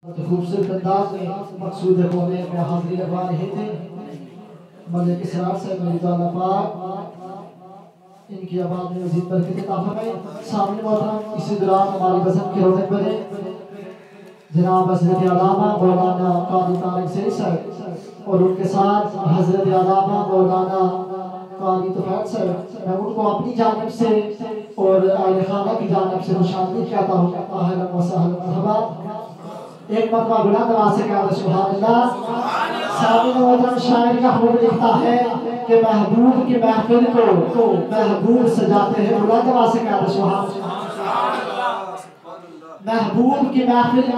خوبصورت انداز میں مقصود قومیں میں حاضری لگوا رہے تھے۔ ملک اسرار سے مریض اللہ پاک ان کی آباد میں مزید برکت عطا فرمائے۔ سامنے محترم اسی دوران ہماری بزم کے رونق بنے جناب حضرت علامہ مولانا قاضی طارق سعید صاحب اور ان کے ساتھ حضرت علامہ مولانا قاضی طفیل صاحب، میں ان کو اپنی جانب سے اور اہل خانہ کی جانب سے خوشامدید کہتا ہوں۔ اہلا و سہلا مرحبا۔ ایک مرتبہ بلند آواز سے کہا سبحان اللہ۔ سامنے محترم شاعر کا خوب لکھتا ہے کہ محبوب کی محفل کو محبوب سجاتے ہیں۔ بلند آواز سے کہا سبحان اللہ۔ محبوب کی محفل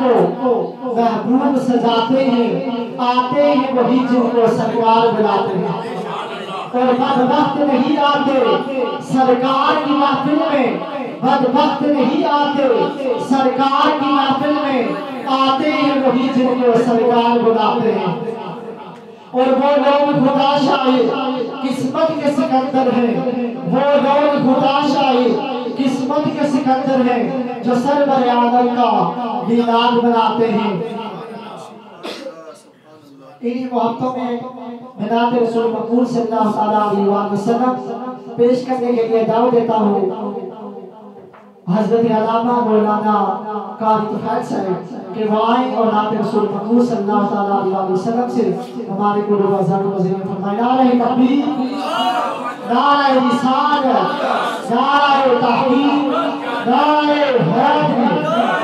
کو محبوب سجاتے ہیں، آتے ہیں وہی جن کو سرکار بلاتے ہیں، اور بدبخت نہیں آتے سرکار کی محفل میں، بدبخت نہیں آتے سرکار کی محفل میں، آتے ہیں وہی جن کو سرکار بلاتے ہیں۔ اور وہ لوگ خدا شاہد قسمت کے سکندر ہیں، وہ لوگ خدا شاہد قسمت کے سکندر ہیں جو سرور عالم کا میلاد بناتے ہیں۔ انہی محبتوں میں بنات رسول مقبول صلی اللہ علیہ وسلم پیش کرنے کے لیے دعوت دیتا ہوں حضرت علامہ مولانا قاضی طفیل صاحب کہ وہ آئیں اور نعت رسول مقبول صلی اللہ علیہ وسلم سے ہمارے قلوب ازار وزیر فرمائے۔ نعرہ تکبیر، نعرہ رسالت، نعرہ تحقیق، نعرہ حیدری۔